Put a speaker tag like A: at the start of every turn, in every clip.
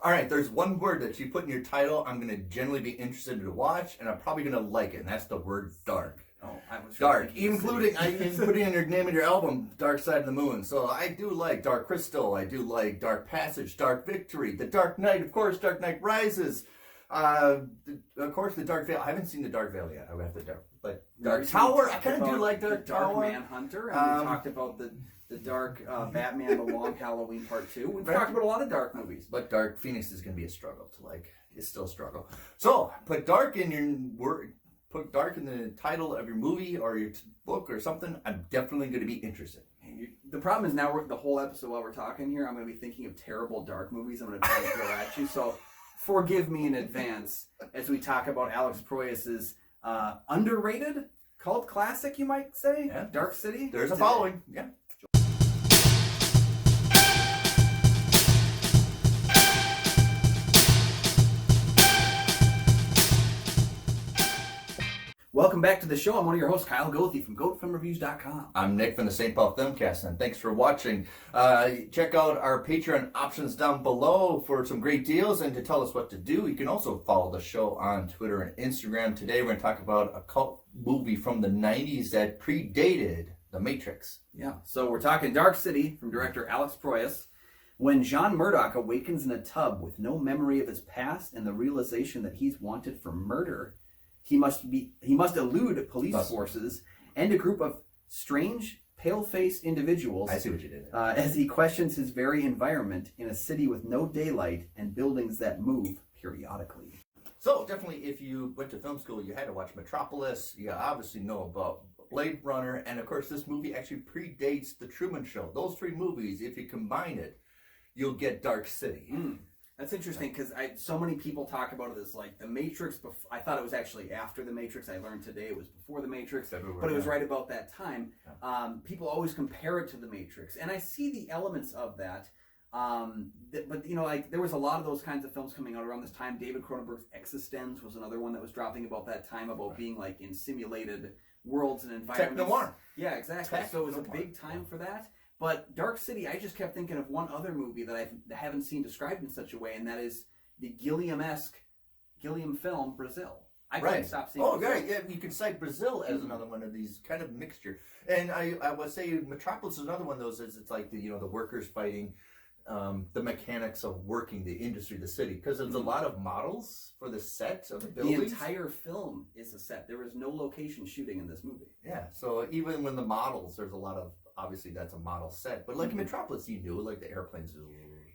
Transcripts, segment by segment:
A: All right, there's one word that you put in your title I'm going to generally be interested to watch, and I'm probably going to like it, and that's the word dark.
B: Oh, I was
A: dark, including putting in your name of your album, Dark Side of the Moon. So I do like Dark Crystal. I do like Dark Passage, Dark Victory, The Dark Knight, of course, Dark Knight Rises. Of course, The Dark Veil. I haven't seen The Dark Veil yet. I would have to do, but Dark Tower. I kind of do like Dark Tower.
B: Dark Manhunter, and we talked about the Dark Batman: The Long Halloween Part 2. We've talked about a lot of dark movies,
A: but Dark Phoenix is going to be a struggle to like. It's still a struggle. So put dark in your word. Put dark in the title of your movie or your book or something. I'm definitely going to be interested.
B: The problem is now the whole episode while we're talking here, I'm going to be thinking of terrible dark movies I'm going to try to throw at you. So forgive me in advance as we talk about Alex Proyas's underrated cult classic, you might say,
A: yeah.
B: Dark City.
A: There's a following, yeah.
B: Welcome back to the show. I'm one of your hosts, Kyle Goethe from GoatFilmReviews.com.
A: I'm Nick from the St. Paul Filmcast, and thanks for watching. Check out our Patreon options down below for some great deals and to tell us what to do. You can also follow the show on Twitter and Instagram. Today we're going to talk about a cult movie from the 90s that predated The Matrix.
B: Yeah, so we're talking Dark City from director Alex Proyas. When John Murdoch awakens in a tub with no memory of his past and the realization that he's wanted for murder, he must elude police forces and a group of strange, pale-faced individuals.
A: I see what you did.
B: As he questions his very environment in a city with no daylight and buildings that move periodically.
A: So definitely, if you went to film school, you had to watch Metropolis. You obviously know about Blade Runner, and of course, this movie actually predates The Truman Show. Those three movies, if you combine it, you'll get Dark City.
B: That's interesting because so many people talk about it as like The Matrix. I thought it was actually after The Matrix. I learned today it was before The Matrix, but it was right about that time. People always compare it to The Matrix, and I see the elements of that. But you know, like there was a lot of those kinds of films coming out around this time. David Cronenberg's Existence was another one that was dropping about that time, about being like in simulated worlds and environments.
A: Tech-noir.
B: Yeah, exactly. So it was a big time for that. But Dark City, I just kept thinking of one other movie that I haven't seen described in such a way, and that is the Gilliam film, Brazil. I couldn't stop seeing
A: Brazil. Right, yeah, you can cite Brazil as another one of these kind of mixture. And I would say Metropolis is another one of those, it's like the workers fighting the mechanics of working the industry, the city, because there's a lot of models for the set of the buildings.
B: The entire film is a set. There was no location shooting in this movie.
A: Yeah, so even when the models, there's a lot of, obviously that's a model set, but like in Metropolis, you knew, like the airplanes,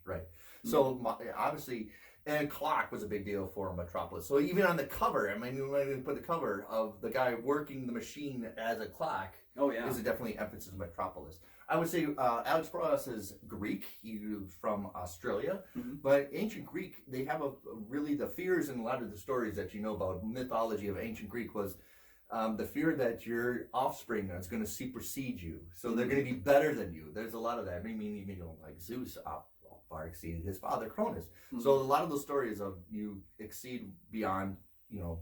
A: right? So obviously, and clock was a big deal for Metropolis. So even on the cover, I mean, when we put the cover of the guy working the machine as a clock, is definitely emphasis of Metropolis. I would say Alex Proyas is Greek. He's from Australia. But ancient Greek, they have really the fears in a lot of the stories that you know about mythology of ancient Greek was the fear that your offspring is going to supersede you. So they're going to be better than you. There's a lot of that. I mean, like Zeus far exceeded his father Cronus. So a lot of those stories of you exceed beyond, your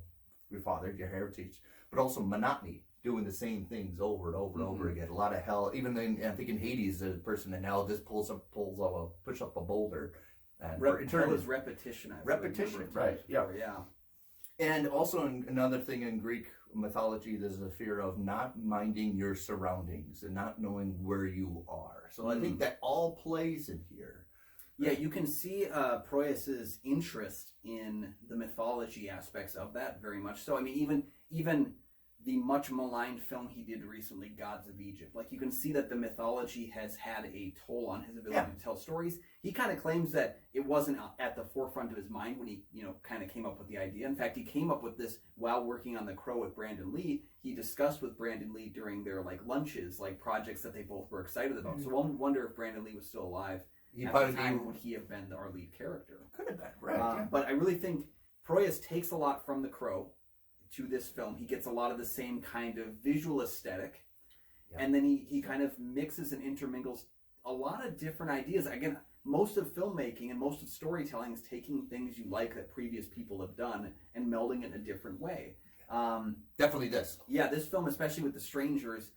A: father, your heritage, but also monotony. Doing the same things over and over and over again. A lot of hell. Even I think in Hades, the person in hell just push up a boulder.
B: Hell is repetition.
A: Repetition, right? Yeah. And also another thing in Greek mythology, there's a fear of not minding your surroundings and not knowing where you are. So I think that all plays in here.
B: Yeah, you can see Proyas's interest in the mythology aspects of that very much. So I mean, even the much maligned film he did recently, Gods of Egypt. Like, you can see that the mythology has had a toll on his ability to tell stories. He kind of claims that it wasn't at the forefront of his mind when he, kind of came up with the idea. In fact, he came up with this while working on The Crow with Brandon Lee. He discussed with Brandon Lee during their, lunches, projects that they both were excited about. So one wonder if Brandon Lee was still alive at the time, would he have been our lead character?
A: Could have been, right.
B: But I really think Proyas takes a lot from The Crow to this film. He gets a lot of the same kind of visual aesthetic, and then he kind of mixes and intermingles a lot of different ideas. Again, most of filmmaking and most of storytelling is taking things you like that previous people have done and melding it in a different way.
A: Definitely this.
B: Yeah, this film, especially with The Strangers,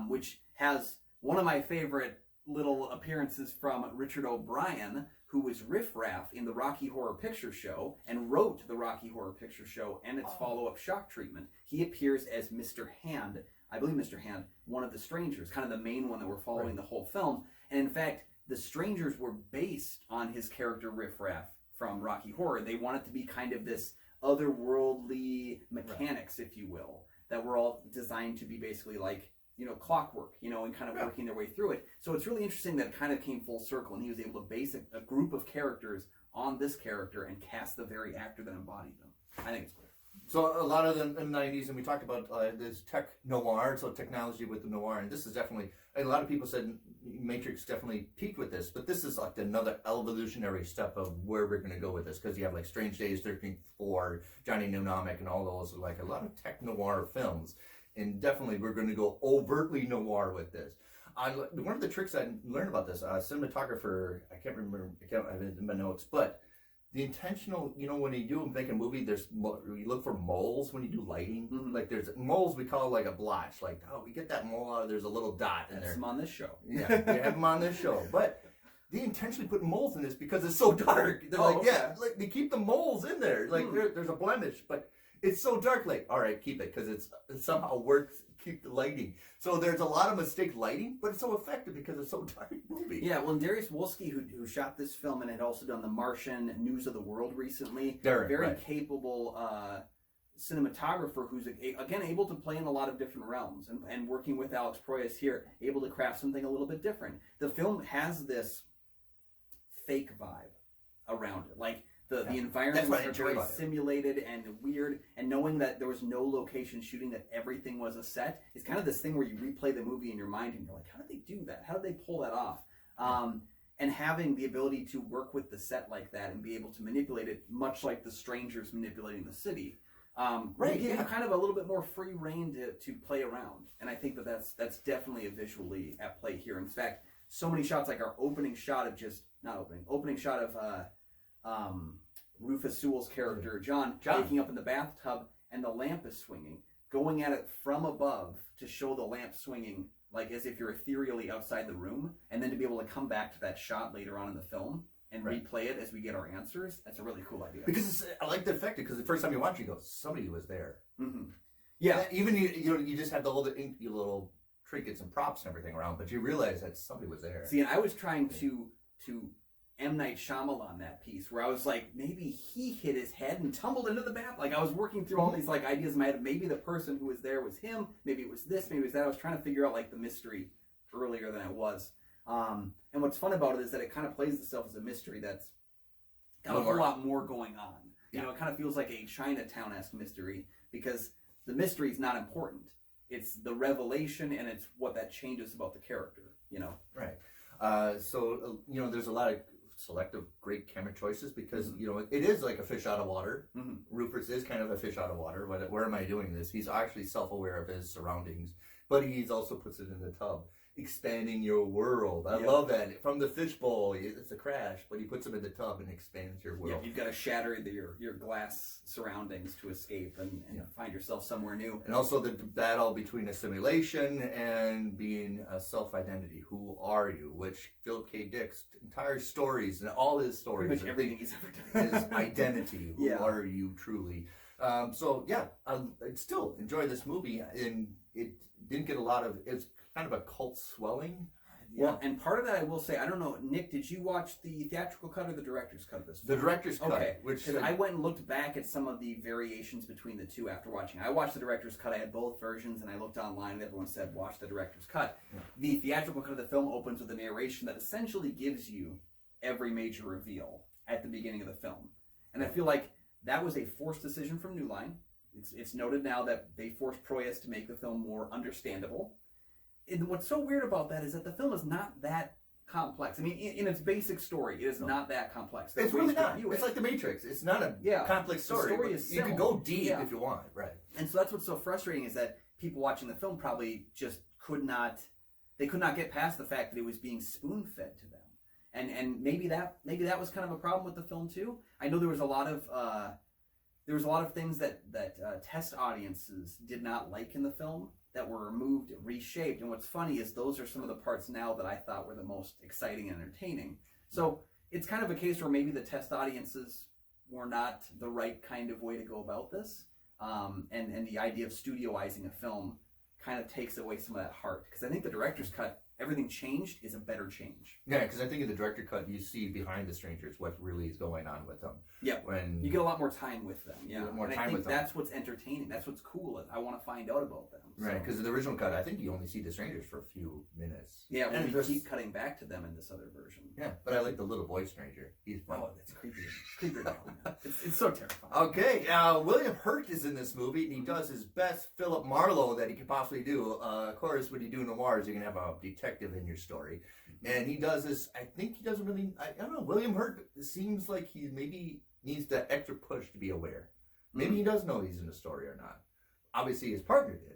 B: which has one of my favorite little appearances from Richard O'Brien, who was riffraff in the Rocky Horror Picture Show and wrote the Rocky Horror Picture Show and its follow-up Shock Treatment. He appears as Mr. Hand, I believe Mr. Hand, one of the strangers, kind of the main one that we're following the whole film. And in fact, the strangers were based on his character riffraff from Rocky Horror. They wanted to be kind of this otherworldly mechanics, if you will, that were all designed to be basically like, you know, clockwork, you know, and kind of working their way through it. So it's really interesting that it kind of came full circle, and he was able to base a group of characters on this character and cast the very actor that embodied them. I think it's great.
A: So a lot of the 90s, and we talked about this tech noir, so technology with the noir, and this is definitely, a lot of people said Matrix definitely peaked with this, but this is like another evolutionary step of where we're going to go with this, because you have like Strange Days, 13th Floor, Johnny Mnemonic, and all those, like a lot of tech noir films. And definitely, we're going to go overtly noir with this. One of the tricks I learned about this, cinematographer, I can't remember, I have it in my notes, but the intentional, you know, when you do make a movie, you look for moles when you do lighting.
B: Mm-hmm.
A: Like there's moles we call like a blotch. Like, oh, we get that mole out, there's a little dot in there.
B: That's them on this show.
A: Yeah, we have them on this show. But they intentionally put moles in this because it's so dark. They're like they keep the moles in there. Like there's a blemish, but it's so dark, like, all right, keep it, because it somehow works, keep the lighting. So there's a lot of mistake lighting, but it's so effective because it's so dark movie.
B: Yeah, well, Darius Wolski, who shot this film and had also done The Martian, News of the World recently, very capable cinematographer who's, again, able to play in a lot of different realms. And working with Alex Proyas here, able to craft something a little bit different. The film has this fake vibe around it. Like, the environments are very simulated and weird, and knowing that there was no location shooting, that everything was a set, is kind of this thing where you replay the movie in your mind and you're like, how did they do that? How did they pull that off? And having the ability to work with the set like that and be able to manipulate it, much like the strangers manipulating the city, give you kind of a little bit more free reign to play around. And I think that's definitely a visually at play here. In fact, so many shots, like our opening shot of Rufus Sewell's character, John, waking up in the bathtub, and the lamp is swinging, going at it from above to show the lamp swinging, like as if you're ethereally outside the room, and then to be able to come back to that shot later on in the film and replay it as we get our answers. That's a really cool idea.
A: Because I like the effect, because the first time you watch it, you go, somebody was there.
B: Mm-hmm. Yeah.
A: Even you just have the little trinkets and props and everything around, but you realize that somebody was there.
B: See, and I was trying to M. Night Shyamalan that piece, where I was like, maybe he hit his head and tumbled into the bath. Like, I was working through all these like ideas in my head. Maybe the person who was there was him. Maybe it was this. Maybe it was that. I was trying to figure out like the mystery earlier than I was. And what's fun about it is that it kind of plays itself as a mystery that's got a whole lot more going on. You know, it kind of feels like a Chinatown-esque mystery, because the mystery is not important. It's the revelation, and it's what that changes about the character, you know?
A: Right. So, you know, there's a lot of selective great camera choices, because you know, it is like a fish out of water. Rufus is kind of a fish out of water. Where am I doing this? He's actually self-aware of his surroundings, but he's also puts it in the tub, expanding your world. I love that. From the fishbowl, it's a crash, but he puts him in the tub and expands your world.
B: Yeah, you've got to shatter your glass surroundings to escape and find yourself somewhere new.
A: And also the battle between a simulation and being a self-identity. Who are you? Which Philip K. Dick's entire stories, and all his stories,
B: pretty much everything he's ever done,
A: his identity. Who are you truly? I still enjoy this movie, and it didn't get a lot of. It's kind of a cult swelling.
B: Well, and part of that, I will say, I don't know, Nick, did you watch the theatrical cut or the director's cut of this film?
A: The director's cut.
B: Okay, because I went and looked back at some of the variations between the two after watching. I watched the director's cut. I had both versions, and I looked online, and everyone said, watch the director's cut. Yeah. The theatrical cut of the film opens with a narration that essentially gives you every major reveal at the beginning of the film. And I feel like that was a forced decision from New Line. It's noted now that they forced Proyas to make the film more understandable. And what's so weird about that is that the film is not that complex. I mean, in its basic story, it is not that complex.
A: It's really not. It's like The Matrix. It's not a complex story.
B: The story is
A: you can go deep if you want, right?
B: And so that's what's so frustrating, is that people watching the film probably just could not get past the fact that it was being spoon-fed to them. And maybe that was kind of a problem with the film too. I know there was a lot of things that test audiences did not like in the film, that were removed, reshaped. And what's funny is those are some of the parts now that I thought were the most exciting and entertaining. So it's kind of a case where maybe the test audiences were not the right kind of way to go about this. And the idea of studioizing a film kind of takes away some of that heart. Because I think the director's cut, everything changed is a better change.
A: Yeah, because I think in the director cut, you see behind the strangers what really is going on with them.
B: Yeah,
A: when
B: you get a lot more time with them. Yeah,
A: more
B: and
A: time
B: I think
A: with them.
B: that's what's entertaining. That's what's cool. I want to find out about them. So.
A: Right, because in the original cut, I think you only see the strangers for a few minutes.
B: Yeah,
A: and
B: we keep cutting back to them in this other version.
A: Yeah, but I like the little boy stranger. He's fun.
B: Oh, it's creepy. It's creepy. It's so terrifying.
A: Okay, William Hurt is in this movie, and he does his best Philip Marlowe that he could possibly do. Of course, when you do noirs, you're going to have a detective in your story. And he does this, I think he doesn't really, I don't know, William Hurt seems like he maybe needs that extra push to be aware. Maybe he does know he's in the story or not. Obviously, his partner did.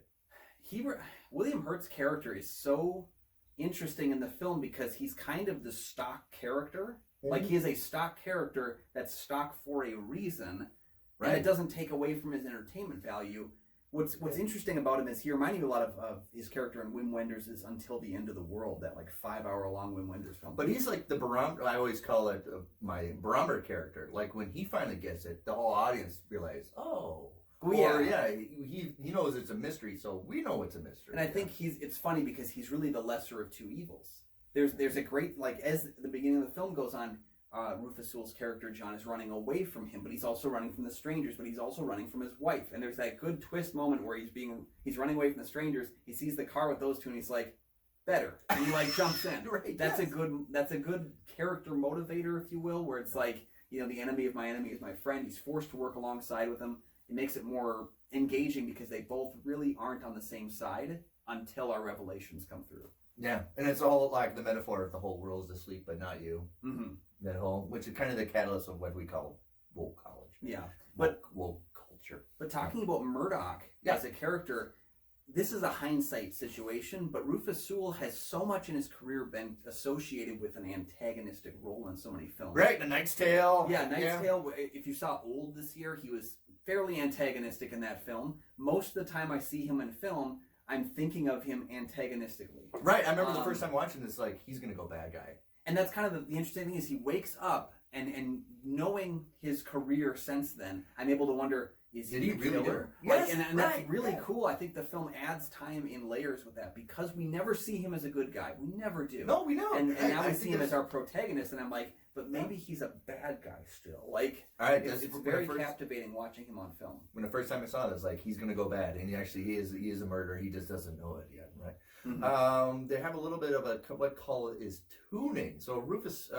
B: William Hurt's character is so interesting in the film because he's kind of the stock character. Like, he is a stock character that's stock for a reason, right? And it doesn't take away from his entertainment value. What's interesting about him is he reminds me a lot of his character in Wim Wenders' Until the End of the World, that like 5-hour-long Wim Wenders film.
A: But he's like the barometer, I always call it my barometer character. Like when he finally gets it, the whole audience realizes, oh. Or he knows it's a mystery, so we know it's a mystery.
B: And I think it's funny because he's really the lesser of two evils. There's a great, like, as the beginning of the film goes on, Rufus Sewell's character, John, is running away from him, but he's also running from the strangers, but he's also running from his wife. And there's that good twist moment where he's running away from the strangers, he sees the car with those two, and he's like, better. And he like jumps in.
A: Right,
B: that's a good character motivator, if you will, where it's like, you know, the enemy of my enemy is my friend. He's forced to work alongside with him. It makes it more engaging because they both really aren't on the same side until our revelations come through.
A: Yeah, and it's all like the metaphor of the whole world's asleep, but not you.
B: Mm-hmm.
A: That whole, which is kind of the catalyst of what we call woke college.
B: Yeah,
A: woke culture.
B: But talking about Murdoch as a character, this is a hindsight situation. But Rufus Sewell has so much in his career been associated with an antagonistic role in so many films.
A: Right, The Knight's Tale.
B: Yeah, Knight's Tale. If you saw Old this year, he was fairly antagonistic in that film. Most of the time I see him in film, I'm thinking of him antagonistically.
A: Right, I remember the first time watching this, like, he's going to go bad guy.
B: And that's kind of the interesting thing is he wakes up and knowing his career since then, I'm able to wonder, is he a
A: really
B: killer?
A: Yes,
B: like, and that's really cool. I think the film adds time in layers with that because we never see him as a good guy. We never do.
A: No, we don't.
B: And now we see him as our protagonist, and I'm like, but maybe he's a bad guy still. Like, it's very captivating watching him on film.
A: When the first time I saw this, like, he's going to go bad, and he is a murderer. He just doesn't know it yet, right? Mm-hmm. They have a little bit of what call it is tuning. So Rufus,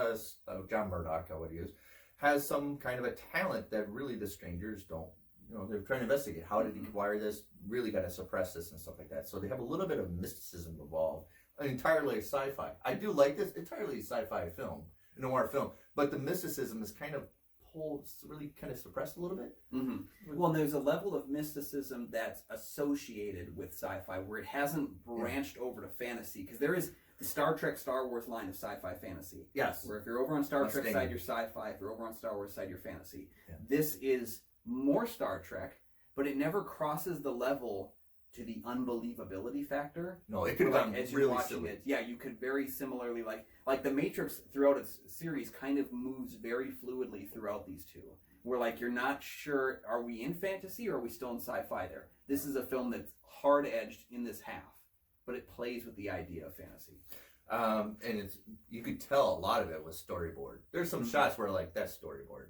A: John Murdoch, I would use, has some kind of a talent that really the strangers don't. You know, they're trying to investigate. How did he acquire this? Really got to suppress this and stuff like that. So they have a little bit of mysticism involved. Entirely sci-fi. I do like this. Entirely sci-fi film, a noir film. But the mysticism is kind of really kind of suppressed a little bit.
B: Mm-hmm. Well, and there's a level of mysticism that's associated with sci-fi where it hasn't branched over to fantasy. Because there is the Star Trek, Star Wars line of sci-fi fantasy.
A: Yes.
B: Where if you're over on Star Trek side, you're sci-fi. If you're over on Star Wars side, you're fantasy. Yeah. This is more Star Trek, but it never crosses the level to the unbelievability factor.
A: No, it could have gone
B: as
A: really
B: you're watching
A: silly.
B: it. Yeah, you could very similarly like the Matrix throughout its series kind of moves very fluidly throughout these two. Where like you're not sure, are we in fantasy or are we still in sci-fi there? This is a film that's hard edged in this half, but it plays with the idea of fantasy.
A: And you could tell a lot of it was storyboard. There's some shots where like that's storyboard.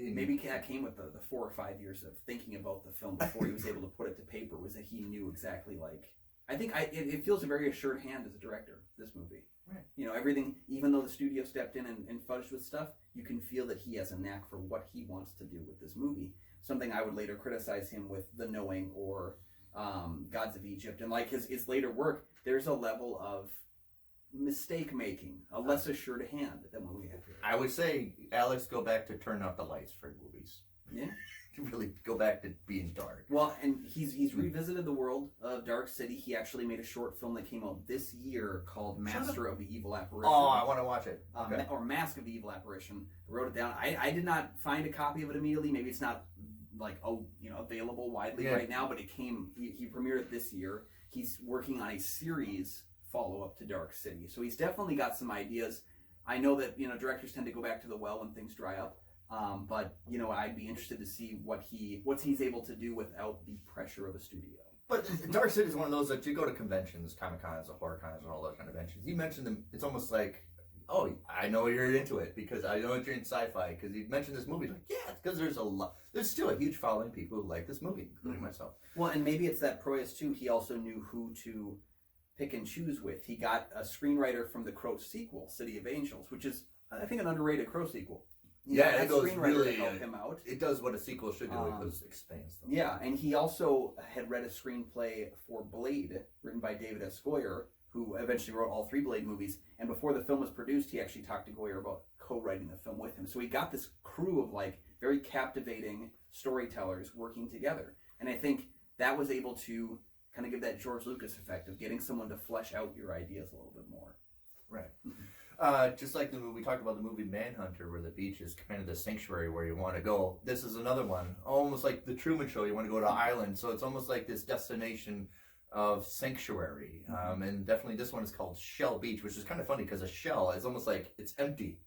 B: Maybe that came with the 4 or 5 years of thinking about the film before he was able to put it to paper, was that he knew exactly, like, I think it feels a very assured hand as a director, this movie.
A: Right.
B: You know, everything, even though the studio stepped in and fudged with stuff, you can feel that he has a knack for what he wants to do with this movie. Something I would later criticize him with The Knowing or Gods of Egypt. And like his later work, there's a level of mistake making, a less assured hand than what we have here.
A: I would say, Alex, go back to turn off the lights for movies.
B: Yeah.
A: To really go back to being dark.
B: Well, and he's revisited the world of Dark City. He actually made a short film that came out this year called Master of the Evil Apparition.
A: Oh, I want to watch it. Okay.
B: Or Mask of the Evil Apparition. I wrote it down. I did not find a copy of it immediately. Maybe it's not like available widely right now, but it came. He premiered it this year. He's working on a series follow-up to Dark City. So he's definitely got some ideas. I know that directors tend to go back to the well when things dry up. But I'd be interested to see what he's able to do without the pressure of a studio.
A: But Dark City is one of those that you go to conventions, Comic Cons, horror cons, and all those kind of conventions. You mentioned them. It's almost like, oh, I know you're into it because I know you're in sci-fi because you mentioned this movie. Like, yeah, because there's still a huge following of people who like this movie, including myself.
B: Well, and maybe it's that Proyas too. He also knew who to pick and choose with. He got a screenwriter from the Crow sequel, City of Angels, which is I think an underrated Crow sequel.
A: Yeah, it goes really.
B: Help him out.
A: It does what a sequel should do. It goes expands them.
B: Yeah, and he also had read a screenplay for Blade, written by David S. Goyer, who eventually wrote all 3 Blade movies. And before the film was produced, he actually talked to Goyer about co-writing the film with him. So he got this crew of very captivating storytellers working together. And I think that was able to kind of give that George Lucas effect of getting someone to flesh out your ideas a little bit more.
A: Right. Just like we talked about the movie Manhunter, where the beach is kind of the sanctuary where you want to go. This is another one, almost like the Truman Show. You want to go to an island, so it's almost like this destination of sanctuary. And definitely this one is called Shell Beach, which is kind of funny because a shell is almost like it's empty.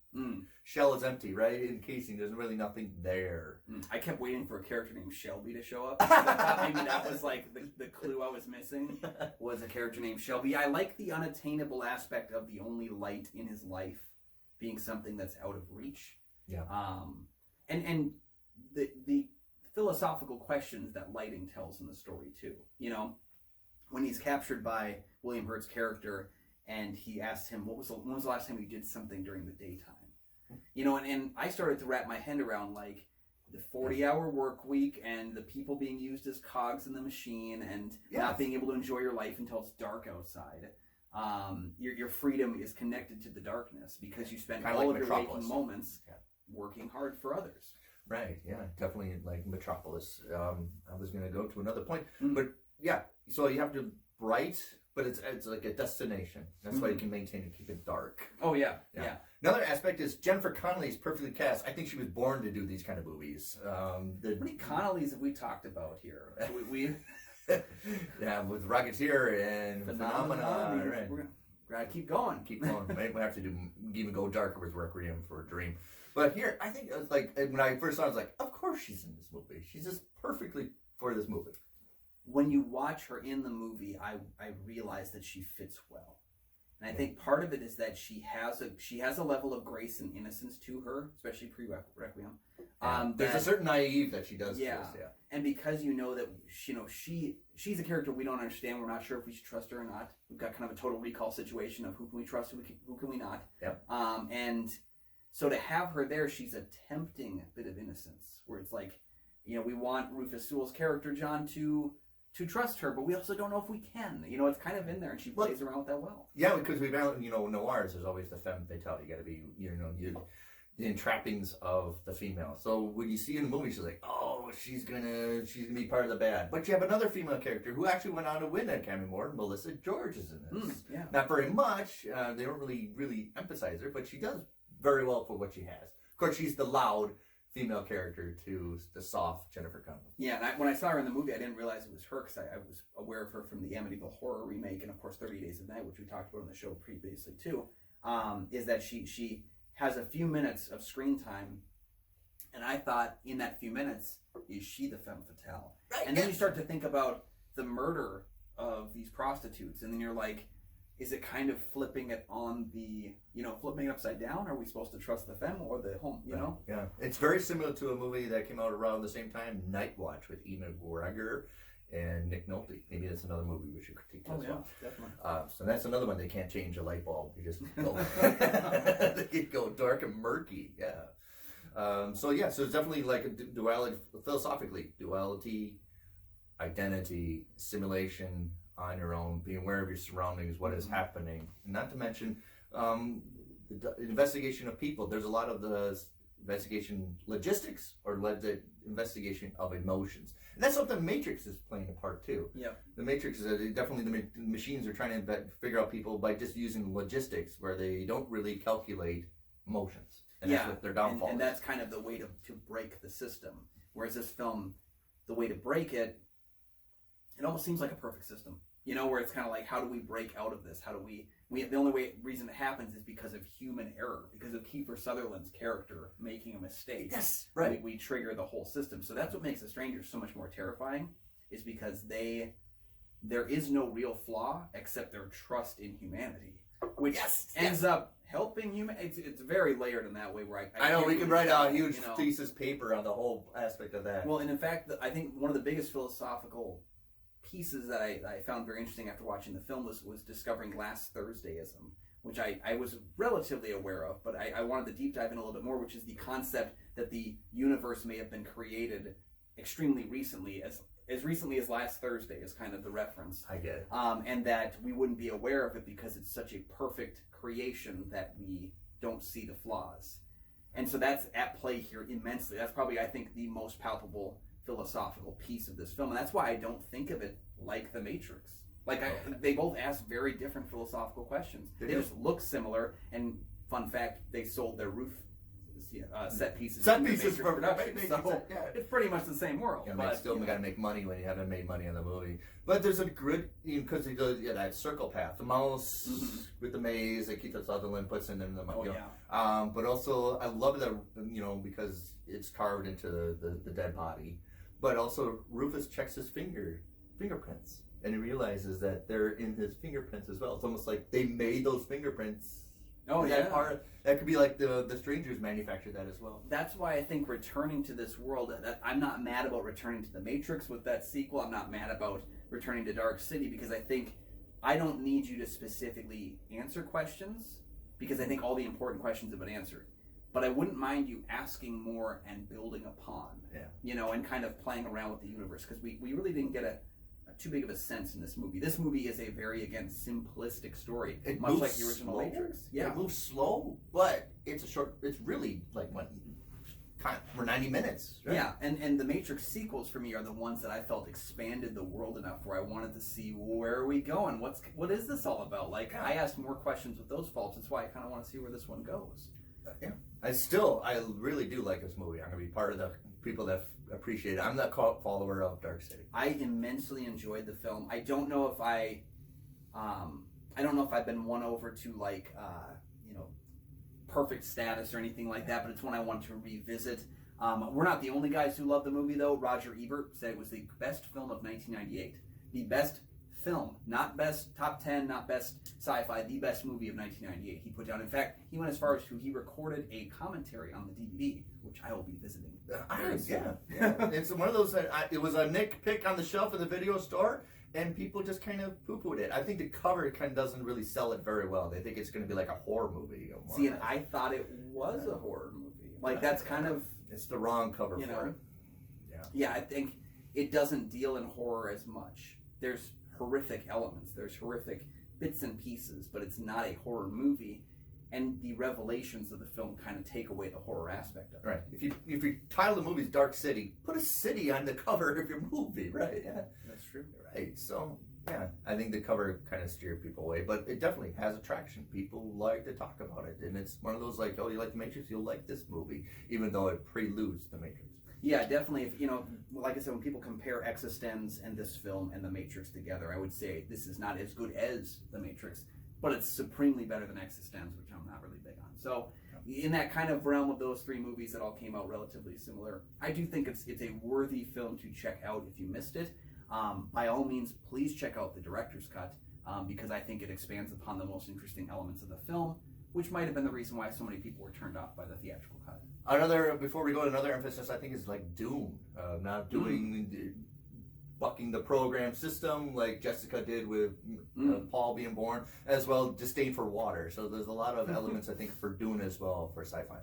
A: Shell is empty, right? Encasing, there's really nothing there.
B: I kept waiting for a character named Shelby to show up. I thought maybe that was the clue I was missing, was a character named Shelby. I like the unattainable aspect of the only light in his life being something that's out of reach.
A: Yeah.
B: And the philosophical questions that lighting tells in the story too. When he's captured by William Hurt's character and he asks him, when was the last time you did something during the daytime? And I started to wrap my head around the 40-hour work week and the people being used as cogs in the machine and not being able to enjoy your life until it's dark outside. Your freedom is connected to the darkness because you spend all of your waking moments working hard for others.
A: Right, yeah, definitely like Metropolis. I was going to go to another point, but yeah, so you have to bright, but it's like a destination. That's why you can maintain and keep it dark.
B: Oh yeah.
A: Another aspect is Jennifer Connelly is perfectly cast. I think she was born to do these kind of movies.
B: How many Connollys have we talked about here? We
A: with Rocketeer and Phenomena.
B: Right. We're gonna keep going.
A: Keep going. Might have to even go darker with Requiem for a Dream. But here, I think it's like when I first saw it, I was like, of course she's in this movie. She's just perfectly for this movie.
B: When you watch her in the movie, I realize that she fits well. And I think part of it is that she has a level of grace and innocence to her, especially pre-Requiem.
A: There's a certain naive that she does.
B: Yeah. And because that she's a character we don't understand, we're not sure if we should trust her or not. We've got kind of a total recall situation of who can we trust, who can we not.
A: Yep.
B: And so to have her there, she's a tempting bit of innocence, where it's like, we want Rufus Sewell's character John to trust her, but we also don't know if we can. It's kind of in there, and she plays around with that well.
A: Yeah, because we've noirs, there's always the femme fatale. You got to be, the entrappings of the female. So when you see in the movie, she's like, oh, she's gonna be part of the bad. But you have another female character who actually went on to win an Academy Award. Melissa George is in this. Not very much. They don't really emphasize her, but she does very well for what she has. Of course, she's the loud female character to the soft Jennifer Connelly.
B: Yeah, and when I saw her in the movie, I didn't realize it was her because I was aware of her from the Amityville Horror remake and, of course, 30 Days of Night, which we talked about on the show previously, too, is that she has a few minutes of screen time, and I thought in that few minutes, is she the femme fatale? Right. And then you start to think about the murder of these prostitutes, and then you're like, is it kind of flipping it on flipping it upside down? Are we supposed to trust the femme or the home, know?
A: Yeah. It's very similar to a movie that came out around the same time, Night Watch, with Eva McGregor and Nick Nolte. Maybe that's another movie we should critique as well.
B: Definitely.
A: So that's another one. They can't change a light bulb. You just go, they go dark and murky. Yeah. So it's definitely like a duality, philosophically. Duality, identity, simulation, on your own, being aware of your surroundings, what is happening. Not to mention the investigation of people. There's a lot of the investigation logistics or the investigation of emotions. And that's something Matrix is playing a part too.
B: Yeah.
A: The Matrix is definitely the machines are trying to figure out people by just using logistics where they don't really calculate emotions. And that's what their downfall is.
B: And that's kind of the way to break the system. Whereas this film, the way to break it, it almost seems like a perfect system, where it's kind of like, how do we break out of this? How do we the only reason it happens is because of human error, because of Kiefer Sutherland's character making a mistake.
A: Yes, right.
B: We trigger the whole system. So that's what makes the strangers so much more terrifying, is because there is no real flaw except their trust in humanity, which ends up helping human. It's very layered in that way. Where I
A: know we could write a huge thesis paper on the whole aspect of that.
B: Well, and in fact, I think one of the biggest philosophical pieces that I found very interesting after watching the film was discovering last Thursdayism, which I was relatively aware of, but I wanted to deep dive in a little bit more, which is the concept that the universe may have been created extremely recently, as recently as last Thursday is kind of the reference.
A: I get it.
B: And that we wouldn't be aware of it because it's such a perfect creation that we don't see the flaws. And so that's at play here immensely. That's probably, I think, the most palpable philosophical piece of this film. And that's why I don't think of it like The Matrix. They both ask very different philosophical questions. They just look similar. And fun fact, they sold their roof set pieces for production. So it's pretty much the same world.
A: Yeah, but still, you got to make money when you haven't made money on the movie. But there's a good, because he does that circle path, the mouse with the maze that Keith Sutherland puts in the but also I love that because it's carved into the dead body. But also Rufus checks his fingerprints, and he realizes that they're in his fingerprints as well. It's almost like they made those fingerprints.
B: Oh, yeah.
A: That could be like the strangers manufactured that as well.
B: That's why I think returning to this world, that I'm not mad about returning to The Matrix with that sequel. I'm not mad about returning to Dark City, because I think I don't need you to specifically answer questions, because I think all the important questions have been answered. But I wouldn't mind you asking more and building upon, and kind of playing around with the universe, because we really didn't get a too big of a sense in this movie. This movie is a very, again, simplistic story, much like the original Matrix.
A: Yeah, it moves slow, but it's really like for 90 minutes. Right?
B: Yeah, and the Matrix sequels for me are the ones that I felt expanded the world enough where I wanted to see, where are we going? What is this all about? Like, I asked more questions with those faults. That's why I kind of want to see where this one goes.
A: Yeah, I really do like this movie. I'm gonna be part of the people that appreciate it. I'm the follower of Dark City.
B: I immensely enjoyed the film. I don't know if I've been won over to perfect status or anything like that, but it's one I want to revisit. We're not the only guys who love the movie, though. Roger Ebert said it was the best film of 1998. The best film, not best top 10, not best sci-fi, the best movie of 1998 he put down. In fact, he went as far as he recorded a commentary on the DVD, which I will be visiting.
A: It's one of those that it was a Nick pick on the shelf in the video store, and people just kind of poo-pooed it. I think the cover kind of doesn't really sell it very well. They think it's going to be like a horror movie.
B: See, and I thought it was a horror movie. Like, that's kind of...
A: It's the wrong cover for it.
B: Yeah, I think it doesn't deal in horror as much. There's horrific elements. There's horrific bits and pieces, but it's not a horror movie. And the revelations of the film kind of take away the horror aspect of it.
A: Right. If you title the movie Dark City, put a city on the cover of your movie, right? Yeah.
B: That's true.
A: Right. So, yeah, I think the cover kind of steered people away, but it definitely has attraction. People like to talk about it, and it's one of those like, oh, you like The Matrix, you'll like this movie, even though it preludes The Matrix.
B: Yeah, definitely. If like I said, when people compare Existenz and this film and The Matrix together, I would say this is not as good as The Matrix, but it's supremely better than Existenz, which I'm not really big on. So, in that kind of realm of those three movies that all came out relatively similar, I do think it's a worthy film to check out if you missed it. By all means, please check out the director's cut, because I think it expands upon the most interesting elements of the film, which might have been the reason why so many people were turned off by the theatrical cut.
A: Before we go to another emphasis, I think is like Dune, not doing bucking the program system like Jessica did with Paul being born, as well disdain for water. So there's a lot of elements I think for Dune as well for sci-fi.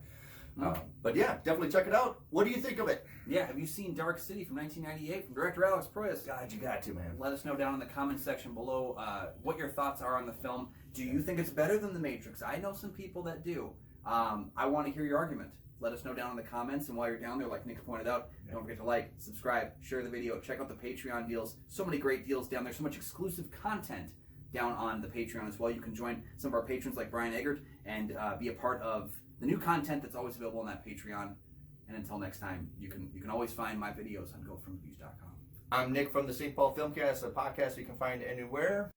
A: But yeah, definitely check it out. What do you think of it?
B: Yeah, have you seen Dark City from 1998 from director Alex Proyas?
A: God, you got to, man.
B: Let us know down in the comment section below what your thoughts are on the film. Do you think it's better than The Matrix? I know some people that do. I want to hear your argument. Let us know down in the comments, and while you're down there, like Nick pointed out, don't forget to like, subscribe, share the video, check out the Patreon deals. So many great deals down there, so much exclusive content down on the Patreon as well. You can join some of our patrons like Brian Eggert and be a part of the new content that's always available on that Patreon. And until next time, you can always find my videos on GoFromTheViews.com.
A: I'm Nick from the St. Paul Filmcast, a podcast you can find anywhere.